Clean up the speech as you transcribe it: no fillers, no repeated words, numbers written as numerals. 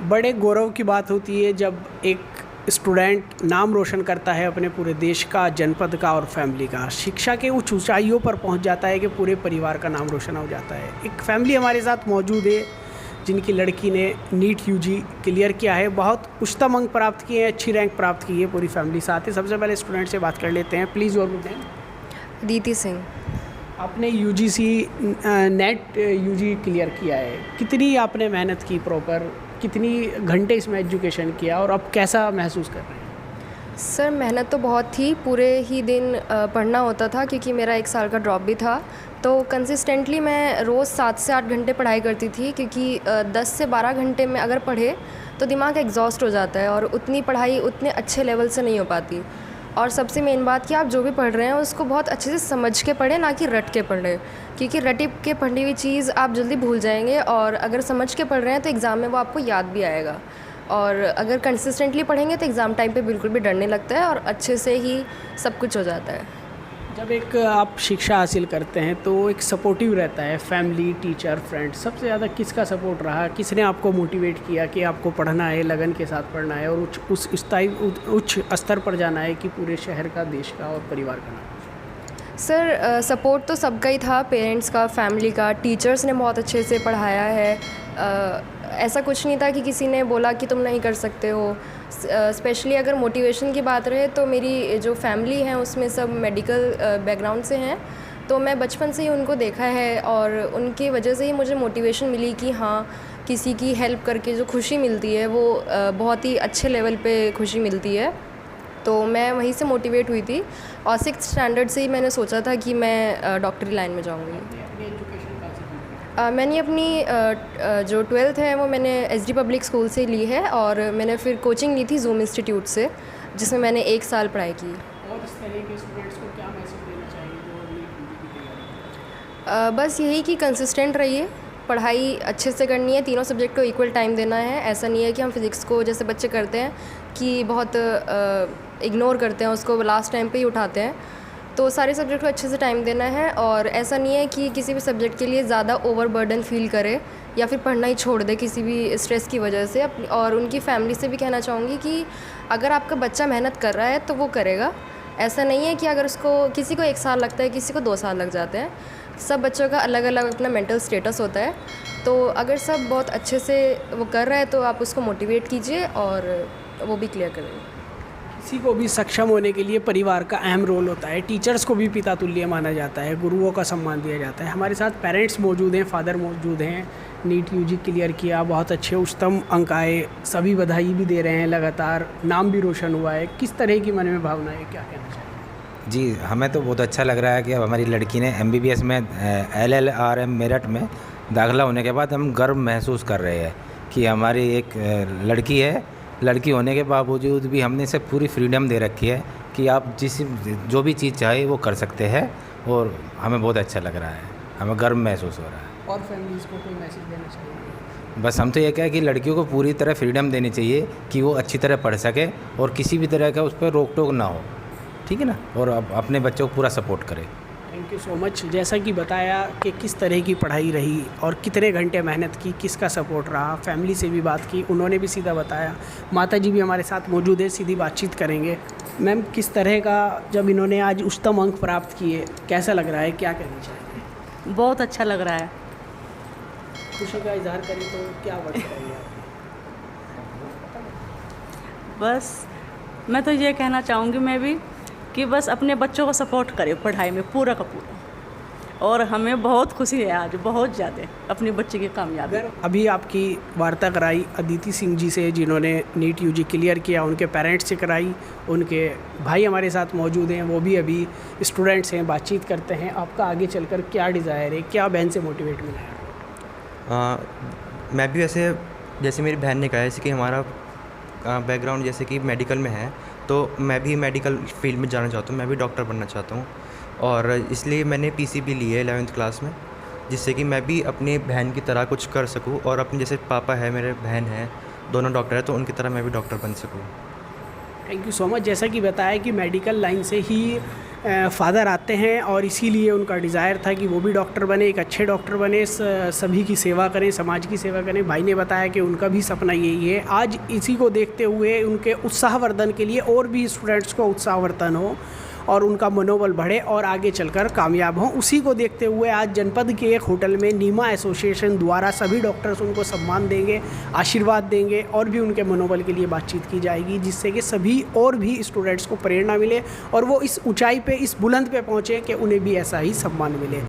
बड़े गौरव की बात होती है जब एक स्टूडेंट नाम रोशन करता है अपने पूरे देश का, जनपद का और फैमिली का। शिक्षा के उच्च ऊंचाइयों पर पहुंच जाता है कि पूरे परिवार का नाम रोशन हो जाता है। एक फैमिली हमारे साथ मौजूद है जिनकी लड़की ने नीट यूजी क्लियर किया है, बहुत उच्चतम अंक प्राप्त किए हैं, अच्छी रैंक प्राप्त की है पूरी फैमिली साथ ही। सबसे पहले स्टूडेंट से बात कर लेते हैं, प्लीज़। और गुड नेम? अदिति सिंह। आपने यूजीसी नेट यूजी क्लियर किया है, कितनी आपने मेहनत की प्रॉपर, कितनी घंटे इसमें एजुकेशन किया और अब कैसा महसूस कर रहे हैं? सर मेहनत तो बहुत थी, पूरे ही दिन पढ़ना होता था क्योंकि मेरा 1 साल का ड्रॉप भी था। तो कंसिस्टेंटली मैं रोज़ 7 से 8 घंटे पढ़ाई करती थी क्योंकि 10 से 12 घंटे में अगर पढ़े तो दिमाग एग्जॉस्ट हो जाता है और उतनी पढ़ाई उतने अच्छे लेवल से नहीं हो पाती। और सबसे मेन बात कि आप जो भी पढ़ रहे हैं उसको बहुत अच्छे से समझ के पढ़ें, ना कि रट के पढ़ें, क्योंकि रटी के पढ़ी हुई चीज़ आप जल्दी भूल जाएंगे और अगर समझ के पढ़ रहे हैं तो एग्ज़ाम में वो आपको याद भी आएगा। और अगर कंसिस्टेंटली पढ़ेंगे तो एग्ज़ाम टाइम पे बिल्कुल भी डर नहीं लगता है और अच्छे से ही सब कुछ हो जाता है। जब एक आप शिक्षा हासिल करते हैं तो एक सपोर्टिव रहता है, फैमिली, टीचर, फ्रेंड। सबसे ज़्यादा किसका सपोर्ट रहा, किसने आपको मोटिवेट किया कि आपको पढ़ना है, लगन के साथ पढ़ना है और उच्च स्तर पर जाना है कि पूरे शहर का, देश का और परिवार का नाम? सर सपोर्ट तो सबका ही था, पेरेंट्स का, फैमिली का। टीचर्स ने बहुत अच्छे से पढ़ाया है। ऐसा कुछ नहीं था कि किसी ने बोला कि तुम नहीं कर सकते हो। स्पेशली अगर मोटिवेशन की बात रहे तो मेरी जो फैमिली है उसमें सब मेडिकल बैकग्राउंड से हैं, तो मैं बचपन से ही उनको देखा है और उनकी वजह से ही मुझे मोटिवेशन मिली कि हाँ, किसी की हेल्प करके जो खुशी मिलती है वो बहुत ही अच्छे लेवल पे खुशी मिलती है। तो मैं वहीं से मोटिवेट हुई थी और 6th स्टैंडर्ड से ही मैंने सोचा था कि मैं डॉक्टरी लाइन में जाऊँगी। मैंने अपनी जो 12th है वो मैंने एसडी पब्लिक स्कूल से ली है और मैंने फिर कोचिंग ली थी जूम इंस्टीट्यूट से, जिसमें मैंने 1 साल पढ़ाई की। और इस तरह के स्टूडेंट्स को क्या मैसेज देना चाहिए जो नीट यूजी की तैयारी? बस यही कि कंसिस्टेंट रहिए, पढ़ाई अच्छे से करनी है, तीनों सब्जेक्ट को इक्वल टाइम देना है। ऐसा नहीं है कि हम फिज़िक्स को जैसे बच्चे करते हैं कि बहुत इग्नोर करते हैं, उसको लास्ट टाइम पे ही उठाते हैं। तो सारे सब्जेक्ट को अच्छे से टाइम देना है और ऐसा नहीं है कि किसी भी सब्जेक्ट के लिए ज़्यादा ओवरबर्डन फील करे या फिर पढ़ना ही छोड़ दे किसी भी स्ट्रेस की वजह से। और उनकी फैमिली से भी कहना चाहूँगी कि अगर आपका बच्चा मेहनत कर रहा है तो वो करेगा। ऐसा नहीं है कि अगर उसको, किसी को 1 साल लगता है, किसी को 2 साल लग जाते हैं। सब बच्चों का अलग अलग अपना मेंटल स्टेटस होता है। तो अगर सब बहुत अच्छे से वो कर रहा है तो आप उसको मोटिवेट कीजिए और वो भी क्लियर करेंगे। किसी को भी सक्षम होने के लिए परिवार का अहम रोल होता है। टीचर्स को भी पिता तुल्य माना जाता है, गुरुओं का सम्मान दिया जाता है। हमारे साथ पेरेंट्स मौजूद हैं, फादर मौजूद हैं। नीट यूजी क्लियर किया, बहुत अच्छे उच्चतम अंक आए, सभी बधाई भी दे रहे हैं, लगातार नाम भी रोशन हुआ है। किस तरह की मन में भावना है, क्या कहना चाहिए? जी, हमें तो बहुत अच्छा लग रहा है कि अब हमारी लड़की ने MBBS में LLRM मेरठ में दाखिला होने के बाद हम गर्व महसूस कर रहे हैं कि हमारी एक लड़की है। लड़की होने के बावजूद भी हमने इसे पूरी फ्रीडम दे रखी है कि आप जो भी चीज़ चाहे वो कर सकते हैं और हमें बहुत अच्छा लग रहा है, हमें गर्व महसूस हो रहा है। और फैमिलीज़ को कोई मैसेज देना चाहिए? बस हम तो ये कहें कि लड़कियों को पूरी तरह फ्रीडम देनी चाहिए कि वो अच्छी तरह पढ़ सके और किसी भी तरह का उस पर रोक टोक ना हो, ठीक है ना, और अपने बच्चों को पूरा सपोर्ट करे। Thank you so much. जैसा कि बताया कि किस तरह की पढ़ाई रही और कितने घंटे मेहनत की, किसका सपोर्ट रहा, फैमिली से भी बात की, उन्होंने भी सीधा बताया। माता जी भी हमारे साथ मौजूद है, सीधी बातचीत करेंगे। मैम, किस तरह का, जब इन्होंने आज उच्चतम अंक प्राप्त किए, कैसा लग रहा है, क्या कहना चाहिए? बहुत अच्छा लग रहा है। खुशी का इजहार करें तो क्या वर्ड करेंगे आप? बस मैं तो ये कहना चाहूँगी मैं भी कि बस अपने बच्चों को सपोर्ट करें पढ़ाई में पूरा का पूरा। और हमें बहुत खुशी है आज, बहुत ज़्यादा, अपने बच्चे की कामयाबी। अभी आपकी वार्ता कराई अदिति सिंह जी से, जिन्होंने नीट यूजी क्लियर किया, उनके पेरेंट्स से कराई। उनके भाई हमारे साथ मौजूद हैं, वो भी अभी स्टूडेंट्स हैं, बातचीत करते हैं। आपका आगे चलकर क्या डिज़ायर है, क्या बहन से मोटिवेट मिला है? मैं भी वैसे, जैसे मेरी बहन ने कहा है कि हमारा बैकग्राउंड जैसे कि मेडिकल में है, तो मैं भी मेडिकल फील्ड में जाना चाहता हूँ, मैं भी डॉक्टर बनना चाहता हूँ। और इसलिए मैंने PCB ली है 11th क्लास में, जिससे कि मैं भी अपनी बहन की तरह कुछ कर सकूँ और अपने जैसे पापा है, मेरे बहन है, दोनों डॉक्टर है, तो उनकी तरह मैं भी डॉक्टर बन सकूँ। Thank you so much. जैसा कि बताया कि मेडिकल लाइन से ही फादर आते हैं और इसीलिए उनका डिज़ायर था कि वो भी डॉक्टर बने, एक अच्छे डॉक्टर बने, सभी की सेवा करें, समाज की सेवा करें। भाई ने बताया कि उनका भी सपना यही है। आज इसी को देखते हुए उनके उत्साहवर्धन के लिए और भी स्टूडेंट्स को उत्साहवर्धन हो और उनका मनोबल बढ़े और आगे चलकर कामयाब हों, उसी को देखते हुए आज जनपद के एक होटल में नीमा एसोसिएशन द्वारा सभी डॉक्टर्स उनको सम्मान देंगे, आशीर्वाद देंगे और भी उनके मनोबल के लिए बातचीत की जाएगी, जिससे कि सभी और भी स्टूडेंट्स को प्रेरणा मिले और वो इस ऊंचाई पे, इस बुलंद पे पहुँचे कि उन्हें भी ऐसा ही सम्मान मिले।